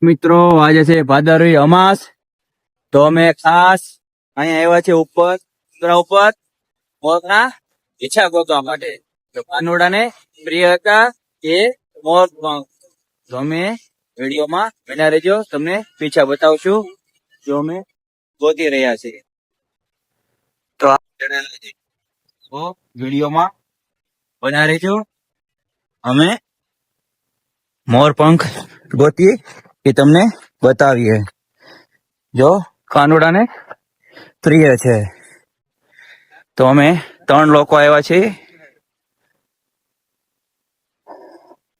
મિત્રો આજે છે ભાદરવી અમાસ, તો અમે ખાસ અહીંયા આવ્યા છે ઉપર મોરના ઈચ્છા ગોતવા માટે. તો કાનુડાને પ્રિય હતા એ મોર પંખ. તો અમે વિડીયોમાં બન્યા રહેજો, તમને પીછા બતાવશું જો અમે ગોતી રહ્યા છીએ. તો વિડીયોમાં બન્યા રહેજો, અમે મોર પંખ ગોતી એ તમને બતાવીએ. જો કાનુડાને પ્રિય છે. તો અમે 3 લોકો આવ્યા છીએ.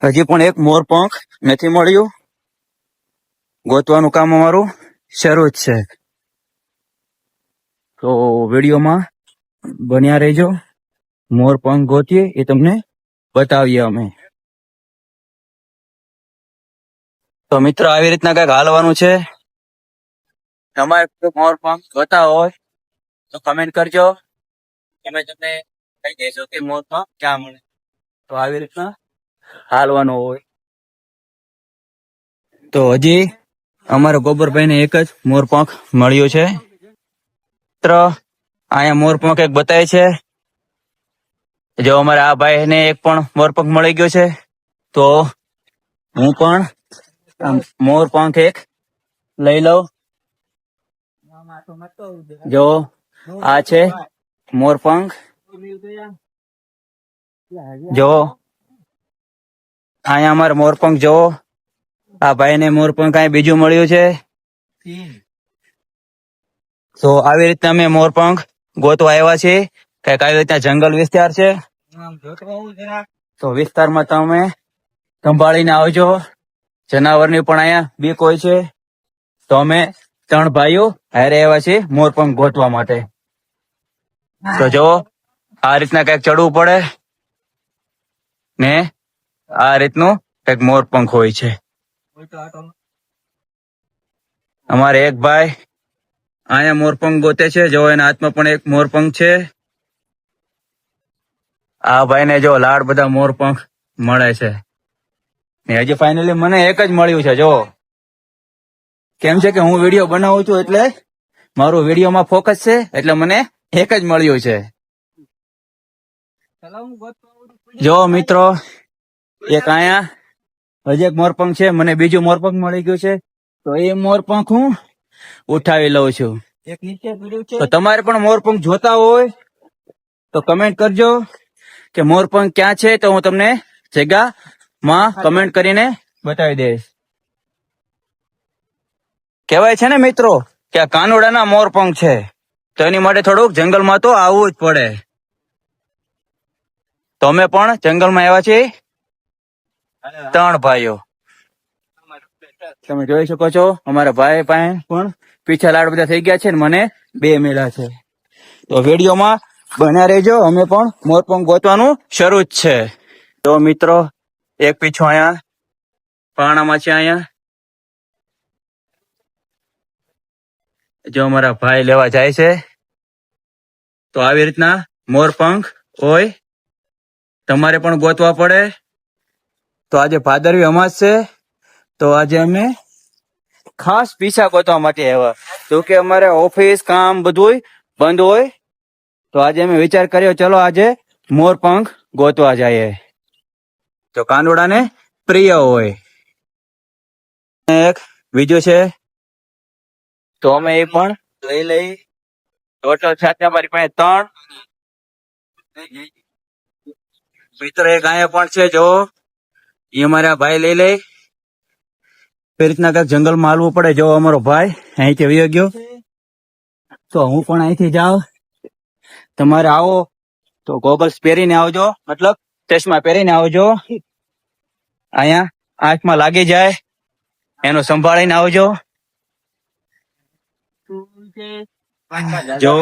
હજી પણ એક મોર પંખ નથી મળ્યું. ગોતવાનું કામ અમારું શરૂ જ છે. તો વિડીયોમાં બન્યા રહેજો, મોર પંખ ગોતીએ એ તમને બતાવીએ અમે. તો મિત્રો આવી રીતના કઈક હાલવાનું છે. તમારે મોર પંખ જોતા હોય તો કમેન્ટ કરજો, અમે તમને કહી દઈશું કે મોર પંખ ક્યાં મળે. તો આવી રીતના હાલવાનું હોય. તો હજી અમારા ગોબરભાઈને એક જ મોર પંખ મળ્યો છે. મિત્ર અહીંયા મોર પંખ એક બતાવે છે. જો અમારા આ ભાઈને એક પણ મોર પંખ મળી ગયો છે. તો હું પણ મોર પંખ એક લઈ લઉં. જો આ છે મોર પંખ. જો અહીંયા અમારે મોર પંખ જો આ ભાઈને મોર પંખ અહીં બીજું મળ્યું છે. તો આવી રીતના અમે મોર પંખ ગોતવા આવ્યા છીએ. કઈક આવી રીતના જંગલ વિસ્તાર છે. તો વિસ્તારમાં તમે સંભાળીને આવજો. જનાવરની પણ અહીંયા બીક હોય છે. તો અમે 3 ભાઈઓ હારે આવ્યા છીએ મોર પંખ ગોતવા માટે. તો જો આ રીતના કઈક ચડવું પડે ને આ રીતનું કઈક મોર પંખ હોય છે. અમારે એક ભાઈ અહીંયા મોર પંખ ગોતે છે. જો એના હાથમાં પણ એક મોર પંખ છે. આ ભાઈને જો લાડ બધા મોર પંખ મળે છે. હજી ફાઇનલી મને એક જ મળ્યું છે. જો કેમ છે કે હું વિડીયો બનાવું છું એટલે મારું વિડીયોમાં ફોકસ છે, એટલે મને એક જ મળ્યું છે. જો મિત્રો એક અહીંયા હજી એક મોરપંખ છે. મને બીજું મોરપંખ મળી ગયું છે. તો એ મોરપંખ હું ઉઠાવી લઉં છું. તો તમારે પણ મોરપંખ જોતા હોય તો કમેન્ટ કરજો કે મોરપંખ ક્યાં છે. તો હું તમને જગ્યામાં કમેન્ટ કરીને બતાવી દઈશ. કહેવાય છે ને મિત્રો કે આ કાનુડાના મોરપંખ છે, તો એની માટે થોડુંક જંગલમાં તો આવવું જ પડે. તો અમે પણ જંગલમાં આવ્યા છીએ 3 ભાઈઓ. તમે જોઈ શકો છો અમારા ભાઈ પાસે પણ પીછા લાડ બધા થઈ ગયા છે ને મને 2 મેળા છે. તો વિડીયોમાં બન્યા રહેજો, અમે પણ મોરપંખ ગોતવાનું શરૂ જ છે. તો મિત્રો એક પીછો અહીંયા પાણામાં છે. અહીંયા જો અમારા ભાઈ લેવા જાય છે. તો આવી રીતના મોરપંખ હોય, તમારે પણ ગોતવા પડે. તો આજે ભાદરવી અમાસ છે. તો આજે અમે ખાસ પીછા ગોતવા માટે આવ્યા. તો કે અમારે ઓફિસ કામ બધું બંધ હોય, તો આજે અમે વિચાર કર્યો ચલો આજે મોરપંખ ગોતવા જઈએ. તો કાનુડાને પ્રિય હોય. એક બીજું છે તો અમે એ પણ લઈ ટોટલ સાથે અમારી પાસે 3 મિત્ર. એક અહીંયા પણ છે. જો એ અમારા ભાઈ લઈ એ રીતના કઈક જંગલમાં હાલવું પડે. જો અમારો ભાઈ અહીંથી વયો ગયો, તો હું પણ અહીંથી જાઉં. તમારે આવો તો ગોગલ્સ પહેરીને આવજો, મતલબ ચશ્મા પહેરીને આવજો. અહીંયા આંખમાં લાગી જાય એનું સંભાળીને આવજો. જો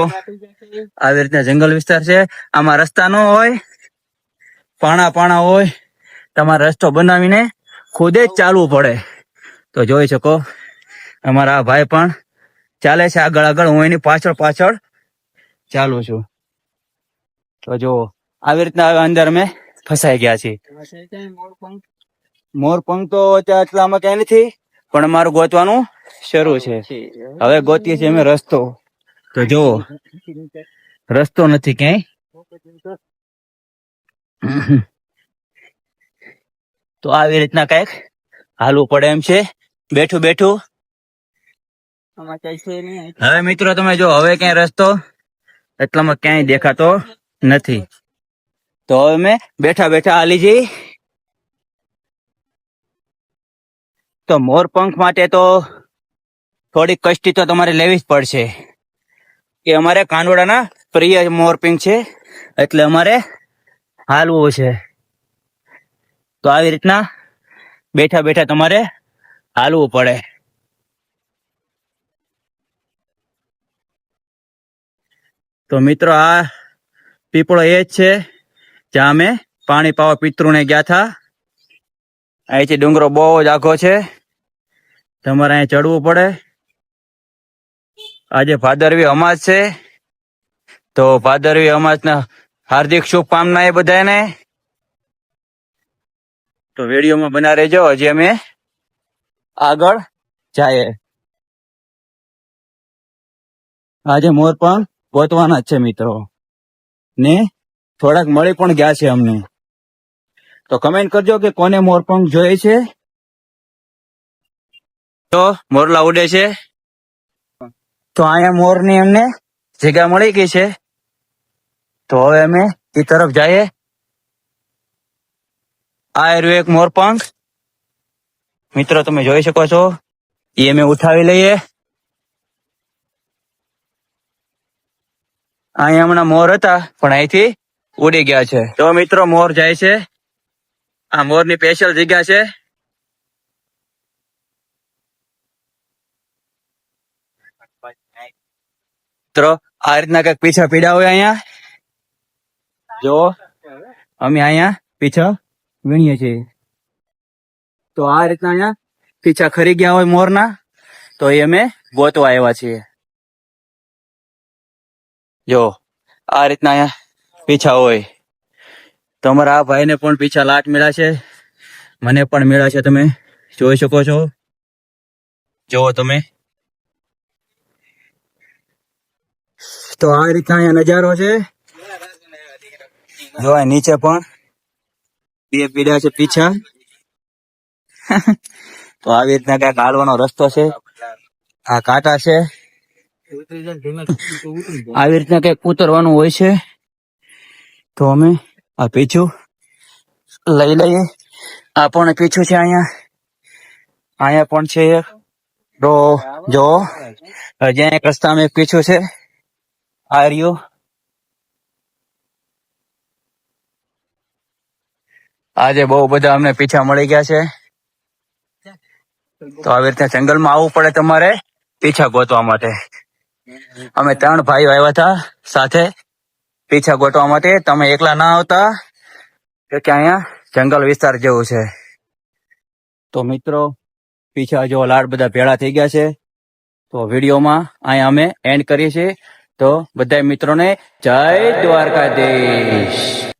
આવી રીતના જંગલ વિસ્તાર છે. આમાં રસ્તા ન હોય, પાણા હોય. તમારે રસ્તો બનાવીને ખુદ જ ચાલવું પડે. તો જોઈ શકો અમારા આ ભાઈ પણ ચાલે છે આગળ. હું એની પાછળ ચાલું છું. તો જો આવી રીતના અંદર અમે ફસાઈ ગયા છીએ. મોરપંખ તો એટલામાં ક્યાંય નથી. પણ અમારું ગોતવાનું શરૂ છે. હવે ગોતીએ છીએ અમે રસ્તો. તો જો રસ્તો નથી ક્યાંય. તો આવી રીતના કઈક હાલવું પડે એમ છે બેઠું બેઠું. હવે મિત્રો તમે જો હવે ક્યાંય રસ્તો એટલામાં ક્યાંય દેખાતો નથી. તો હવે મેં બેઠા બેઠા હાલી જઈ. તો મોરપંખ માટે તો થોડીક કષ્ટી તો તમારે લેવી જ પડશે. કે અમારે કાનોડાના પ્રિય મોરપંખ છે એટલે અમારે હાલવું છે. તો આવી રીતના બેઠા બેઠા તમારે હાલવું પડે. તો મિત્રો આ પીપળો એ જ છે જ્યાં અમે પાણી પાવા પિતૃને ગયા હતા. અહીંથી ડુંગરો બહુ જ આખો છે, તમારે અહીં ચડવું પડે. આજે ભાદરવી અમાસ છે, તો ભાદરવી અમાસના હાર્દિક શુભકામના એ બધાને. તો વિડીયોમાં બના રહેજો, હજી અમે આગળ જાય. આજે મોર પણ ગોતવાના જ છે મિત્રો, ને થોડાક મળી પણ ગયા છે અમને. તો કમેન્ટ કરજો કે કોને મોરપંખ જોઈએ છે. તો મોરલા ઉડે છે, તો અહીંયા મોરની એમને જગ્યા મળી ગઈ છે. તો હવે અમે એ તરફ જઈએ. આ રહ્યું એક મોરપંખ મિત્રો, તમે જોઈ શકો છો. એ અમે ઉઠાવી લઈએ. અહીંયા હમણાં મોર હતા પણ અહીંથી ઉડી ગયા છે. તો મિત્રો મોર જાય છે, આ મોરની સ્પેશિયલ જગ્યા છે. મિત્રો આ રીતના કઈક પીછા પીડા હોય અહીંયા. જો અમે અહીંયા પીછા વીણીએ છીએ. તો આ રીતના અહીંયા પીછા ખરી ગયા હોય મોરના, તો એ અમે ગોતવા આવ્યા છીએ. જો આ રીતના અહીંયા પીછા હોય. તમારા આ ભાઈને પણ પીછા લાટ મળ્યા છે, મને પણ મળ્યા છે. તમે જોઈ શકો છો. જુઓ તમે. તો આ રીતના અહીંયા નજારો છે. જો નીચે પણ બે પીડા છે પીછા. તો આવી રીતના કઈક હાલવાનો રસ્તો છે. આ કાંટા છે, આવી રીતના કઈક ઉતરવાનું હોય છે. તો અમે આ પીછું લઈ લઈએ. આ પણ પીછું છે અહીંયા. અહીંયા પણ છે એક. તો જો જ્યાં એક રસ્તામાં એક પીછું છે. આ રહ્યું. આજે બહુ બધા અમને પીછા મળી ગયા છે. તો આવી રીતે જંગલમાં આવવું પડે તમારે પીછા ગોતવા માટે. અમે 3 ભાઈઓ આવ્યા હતા સાથે પીછા ગોતવા માટે. તમે એકલા ના આવતા, કે અહીંયા જંગલ વિસ્તાર જેવું છે. તો મિત્રો પીછા જો લાડ બધા ભેળા થઈ ગયા છે. તો વિડીયોમાં અહીંયા અમે એન્ડ કરીએ છીએ. તો બધા મિત્રોને જય દ્વારકાધીશ.